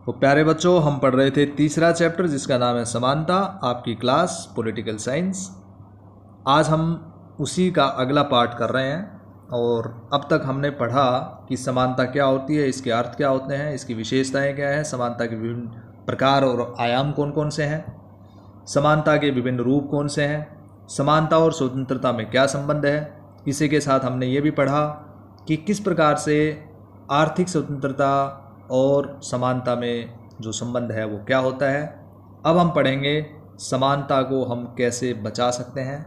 तो प्यारे बच्चों, हम पढ़ रहे थे तीसरा चैप्टर जिसका नाम है समानता, आपकी क्लास पॉलिटिकल साइंस। आज हम उसी का अगला पार्ट कर रहे हैं। और अब तक हमने पढ़ा कि समानता क्या होती है, इसके अर्थ क्या होते हैं, इसकी विशेषताएं क्या हैं, समानता के विभिन्न प्रकार और आयाम कौन कौन से हैं, समानता के विभिन्न रूप कौन से हैं, समानता और स्वतंत्रता में क्या संबंध है। इसी के साथ हमने ये भी पढ़ा कि किस प्रकार से आर्थिक स्वतंत्रता और समानता में जो संबंध है वो क्या होता है। अब हम पढ़ेंगे समानता को हम कैसे बचा सकते हैं,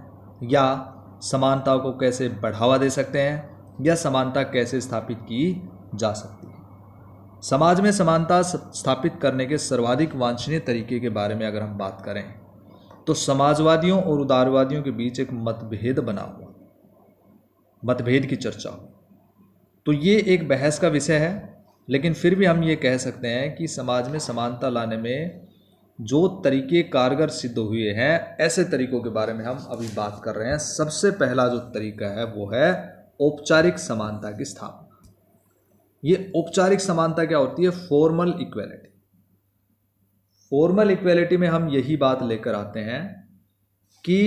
या समानता को कैसे बढ़ावा दे सकते हैं, या समानता कैसे स्थापित की जा सकती है। समाज में समानता स्थापित करने के सर्वाधिक वांछनीय तरीके के बारे में अगर हम बात करें तो समाजवादियों और उदारवादियों के बीच एक मतभेद बना हुआ, मतभेद की चर्चा हो। तो ये एक बहस का विषय है, लेकिन फिर भी हम ये कह सकते हैं कि समाज में समानता लाने में जो तरीके कारगर सिद्ध हुए हैं, ऐसे तरीकों के बारे में हम अभी बात कर रहे हैं। सबसे पहला जो तरीका है वो है औपचारिक समानता की स्थापना। ये औपचारिक समानता क्या होती है? Formal equality. फॉर्मल इक्वेलिटी में हम यही बात लेकर आते हैं कि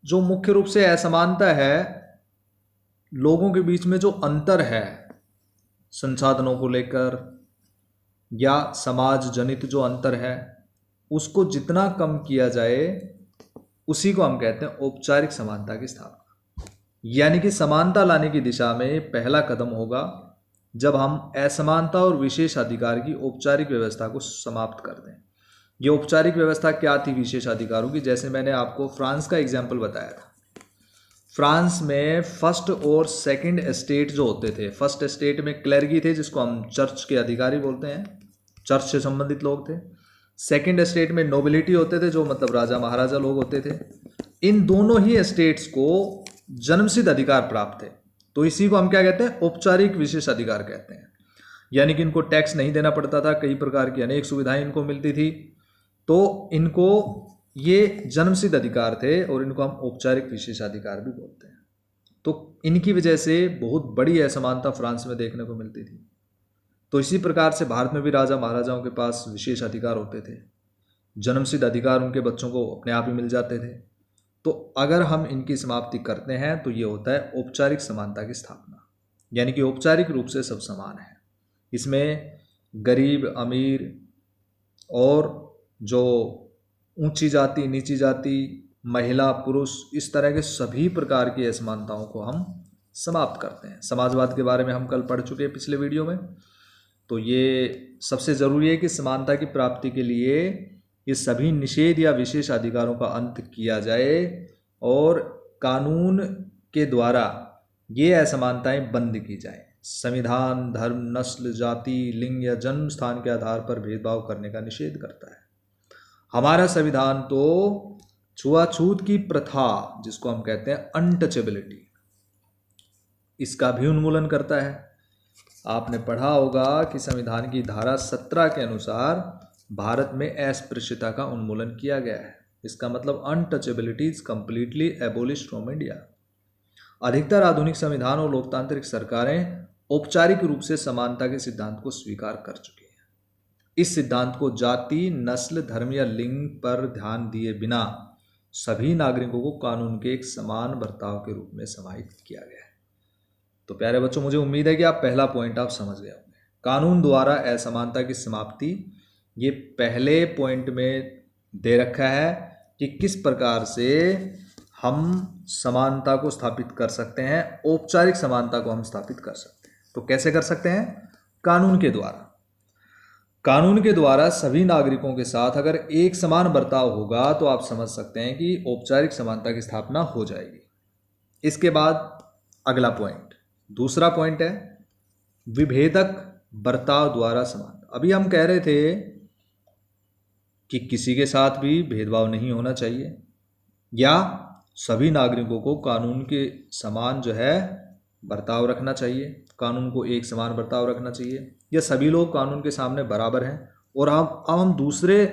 जो मुख्य रूप से असमानता है, लोगों के बीच में जो अंतर है संसाधनों को लेकर या समाज जनित जो अंतर है, उसको जितना कम किया जाए उसी को हम कहते हैं औपचारिक समानता की स्थापना। यानी कि समानता लाने की दिशा में पहला कदम होगा जब हम असमानता और विशेष अधिकार की औपचारिक व्यवस्था को समाप्त कर दें। ये औपचारिक व्यवस्था क्या थी विशेष अधिकारों की? जैसे मैंने आपको फ्रांस का एग्जाम्पल बताया था। फ्रांस में फर्स्ट और सेकंड एस्टेट जो होते थे, फर्स्ट एस्टेट में क्लेर्गी थे जिसको हम चर्च के अधिकारी बोलते हैं, चर्च से संबंधित लोग थे। सेकंड एस्टेट में नोबिलिटी होते थे, जो मतलब राजा महाराजा लोग होते थे। इन दोनों ही एस्टेट्स को जन्मसिद्ध अधिकार प्राप्त थे, तो इसी को हम क्या कहते हैं? औपचारिक विशेष अधिकार कहते हैं। यानी कि इनको टैक्स नहीं देना पड़ता था, कई प्रकार की अनेक सुविधाएं इनको मिलती थी, तो इनको ये जन्मसिद्ध अधिकार थे और इनको हम औपचारिक विशेषाधिकार भी बोलते हैं। तो इनकी वजह से बहुत बड़ी असमानता फ्रांस में देखने को मिलती थी। तो इसी प्रकार से भारत में भी राजा महाराजाओं के पास विशेष अधिकार होते थे, जन्मसिद्ध अधिकार उनके बच्चों को अपने आप ही मिल जाते थे। तो अगर हम इनकी समाप्ति करते हैं तो ये होता है औपचारिक समानता की स्थापना, यानी कि औपचारिक रूप से सब समान है। इसमें गरीब अमीर और जो ऊंची जाति नीची जाति, महिला पुरुष, इस तरह के सभी प्रकार की असमानताओं को हम समाप्त करते हैं। समाजवाद के बारे में हम कल पढ़ चुके हैं पिछले वीडियो में। तो ये सबसे ज़रूरी है कि समानता की प्राप्ति के लिए ये सभी निषेध या विशेष अधिकारों का अंत किया जाए और कानून के द्वारा ये असमानताएं बंद की जाए। संविधान धर्म, नस्ल, जाति, लिंग या जन्म स्थान के आधार पर भेदभाव करने का निषेध करता है। हमारा संविधान तो छुआछूत की प्रथा, जिसको हम कहते हैं अनटचेबिलिटी, इसका भी उन्मूलन करता है। आपने पढ़ा होगा कि संविधान की धारा 17 के अनुसार भारत में अस्पृश्यता का उन्मूलन किया गया है। इसका मतलब untouchability is completely एबोलिश्ड from India. अधिकतर आधुनिक संविधान और लोकतांत्रिक सरकारें औपचारिक रूप से समानता के सिद्धांत को स्वीकार कर चुकी हैं। इस सिद्धांत को जाति, नस्ल, धर्म या लिंग पर ध्यान दिए बिना सभी नागरिकों को कानून के एक समान बर्ताव के रूप में समाहित किया गया है। तो प्यारे बच्चों, मुझे उम्मीद है कि आप पहला पॉइंट आप समझ गए होंगे। कानून द्वारा असमानता की समाप्ति, ये पहले पॉइंट में दे रखा है कि किस प्रकार से हम समानता को स्थापित कर सकते हैं, औपचारिक समानता को हम स्थापित कर सकते हैं। तो कैसे कर सकते हैं? कानून के द्वारा। कानून के द्वारा सभी नागरिकों के साथ अगर एक समान बर्ताव होगा तो आप समझ सकते हैं कि औपचारिक समानता की स्थापना हो जाएगी। इसके बाद अगला पॉइंट, दूसरा पॉइंट है विभेदक बर्ताव द्वारा समानता। अभी हम कह रहे थे कि किसी के साथ भी भेदभाव नहीं होना चाहिए, या सभी नागरिकों को कानून के समान जो है बर्ताव रखना चाहिए, कानून को एक समान बर्ताव रखना चाहिए, या सभी लोग कानून के सामने बराबर हैं। और अब हम दूसरे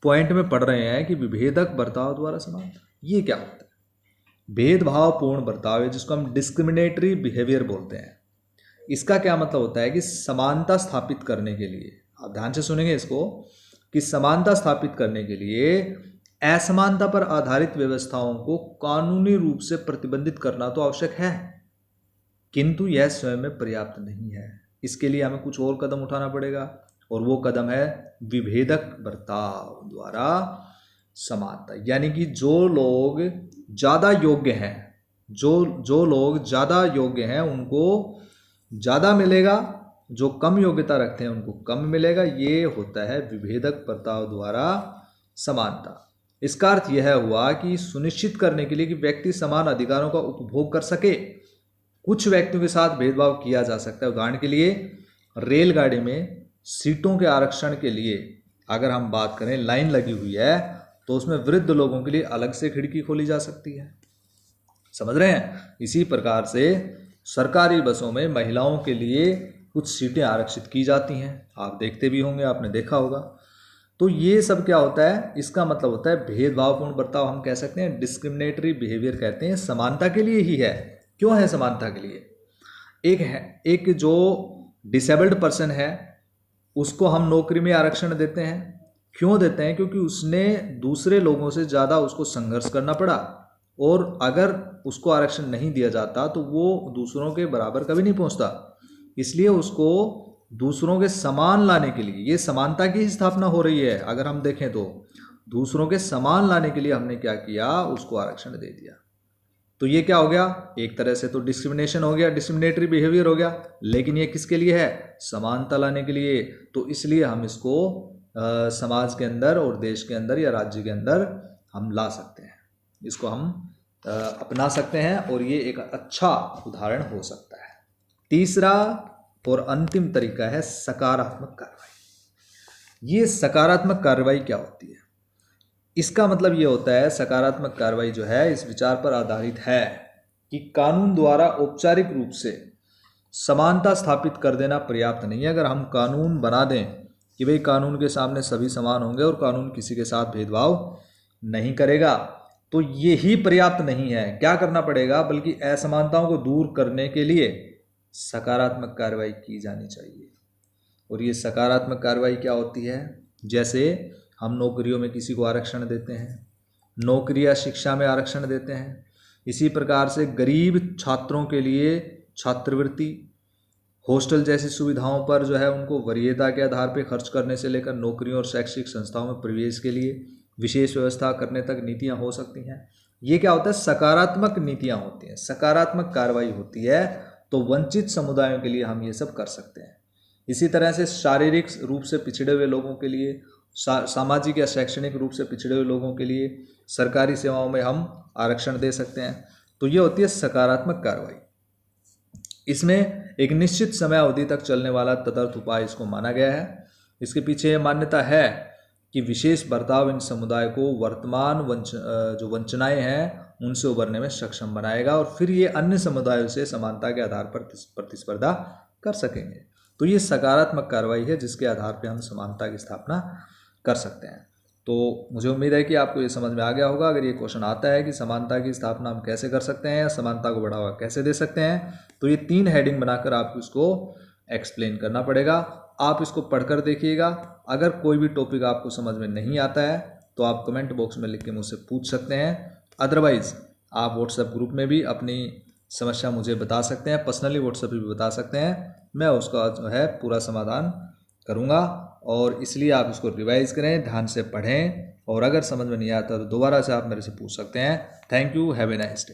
पॉइंट में पढ़ रहे हैं कि विभेदक बर्ताव द्वारा समानता। ये क्या होता है? भेदभावपूर्ण बर्ताव है, जिसको हम डिस्क्रिमिनेटरी बिहेवियर बोलते हैं। इसका क्या मतलब होता है कि समानता स्थापित करने के लिए आप ध्यान से सुनेंगे इसको, कि समानता स्थापित करने के लिए असमानता पर आधारित व्यवस्थाओं को कानूनी रूप से प्रतिबंधित करना तो आवश्यक है, किंतु यह स्वयं में पर्याप्त नहीं है। इसके लिए हमें कुछ और कदम उठाना पड़ेगा, और वो कदम है विभेदक बर्ताव द्वारा समानता। यानी कि जो लोग ज़्यादा योग्य हैं, जो लोग ज़्यादा योग्य हैं उनको ज़्यादा मिलेगा, जो कम योग्यता रखते हैं उनको कम मिलेगा। ये होता है विभेदक बर्ताव द्वारा समानता। इसका अर्थ यह हुआ कि सुनिश्चित करने के लिए कि व्यक्ति समान अधिकारों का उपभोग कर सके, कुछ व्यक्तियों के साथ भेदभाव किया जा सकता है। उदाहरण के लिए रेलगाड़ी में सीटों के आरक्षण के लिए अगर हम बात करें, लाइन लगी हुई है तो उसमें वृद्ध लोगों के लिए अलग से खिड़की खोली जा सकती है। समझ रहे हैं? इसी प्रकार से सरकारी बसों में महिलाओं के लिए कुछ सीटें आरक्षित की जाती हैं, आप देखते भी होंगे, आपने देखा होगा। तो ये सब क्या होता है? इसका मतलब होता है भेदभावपूर्ण बर्ताव। हम कह सकते हैं डिस्क्रिमिनेटरी बिहेवियर कहते हैं, समानता के लिए ही है। क्यों है समानता के लिए? एक जो डिसेबल्ड पर्सन है उसको हम नौकरी में आरक्षण देते हैं। क्यों देते हैं? क्योंकि उसने दूसरे लोगों से ज़्यादा उसको संघर्ष करना पड़ा, और अगर उसको आरक्षण नहीं दिया जाता तो वो दूसरों के बराबर कभी नहीं पहुंचता। इसलिए उसको दूसरों के समान लाने के लिए, ये समानता की स्थापना हो रही है। अगर हम देखें तो दूसरों के समान लाने के लिए हमने क्या किया? उसको आरक्षण दे दिया। तो ये क्या हो गया? एक तरह से तो डिस्क्रिमिनेशन हो गया, डिस्क्रिमिनेटरी बिहेवियर हो गया, लेकिन ये किसके लिए है? समानता लाने के लिए। तो इसलिए हम इसको समाज के अंदर और देश के अंदर या राज्य के अंदर हम ला सकते हैं, इसको हम अपना सकते हैं, और ये एक अच्छा उदाहरण हो सकता है। तीसरा और अंतिम तरीका है सकारात्मक कार्रवाई। ये सकारात्मक कार्रवाई क्या होती है? इसका मतलब ये होता है, सकारात्मक कार्रवाई जो है इस विचार पर आधारित है कि कानून द्वारा औपचारिक रूप से समानता स्थापित कर देना पर्याप्त नहीं है। अगर हम कानून बना दें कि भाई कानून के सामने सभी समान होंगे और कानून किसी के साथ भेदभाव नहीं करेगा, तो ये ही पर्याप्त नहीं है। क्या करना पड़ेगा? बल्कि असमानताओं को दूर करने के लिए सकारात्मक कार्रवाई की जानी चाहिए। और ये सकारात्मक कार्रवाई क्या होती है? जैसे हम नौकरियों में किसी को आरक्षण देते हैं, नौकरी या शिक्षा में आरक्षण देते हैं। इसी प्रकार से गरीब छात्रों के लिए छात्रवृत्ति, हॉस्टल जैसी सुविधाओं पर जो है उनको वरीयता के आधार पर खर्च करने से लेकर नौकरियों और शैक्षिक संस्थाओं में प्रवेश के लिए विशेष व्यवस्था करने तक नीतियां हो सकती हैं। ये क्या होता है? सकारात्मक नीतियां होती हैं, सकारात्मक कार्रवाई होती है। तो वंचित समुदायों के लिए हम ये सब कर सकते हैं। इसी तरह से शारीरिक रूप से पिछड़े हुए लोगों के लिए, सामाजिक या शैक्षणिक रूप से पिछड़े हुए लोगों के लिए सरकारी सेवाओं में हम आरक्षण दे सकते हैं। तो ये होती है सकारात्मक कार्रवाई। इसमें एक निश्चित समय अवधि तक चलने वाला तदर्थ उपाय इसको माना गया है। इसके पीछे ये मान्यता है कि विशेष बर्ताव इन समुदाय को वर्तमान जो वंचनाएं हैं उनसे उबरने में सक्षम बनाएगा, और फिर ये अन्य समुदायों से समानता के आधार पर प्रतिस्पर्धा कर सकेंगे। तो ये सकारात्मक कार्रवाई है जिसके आधार पर हम समानता की स्थापना कर सकते हैं। तो मुझे उम्मीद है कि आपको ये समझ में आ गया होगा। अगर ये क्वेश्चन आता है कि समानता की स्थापना हम कैसे कर सकते हैं या समानता को बढ़ावा कैसे दे सकते हैं, तो ये 3 हेडिंग बनाकर आपको इसको एक्सप्लेन करना पड़ेगा। आप इसको पढ़कर देखिएगा। अगर कोई भी टॉपिक आपको समझ में नहीं आता है तो आप कमेंट बॉक्स में लिख के मुझसे पूछ सकते हैं। अदरवाइज़ आप व्हाट्सएप ग्रुप में भी अपनी समस्या मुझे बता सकते हैं, पर्सनली व्हाट्सएप पर भी बता सकते हैं। मैं उसका जो है पूरा समाधान करूँगा, और इसलिए आप इसको रिवाइज़ करें, ध्यान से पढ़ें, और अगर समझ में नहीं आता तो दोबारा से आप मेरे से पूछ सकते हैं। Thank you, have a nice day.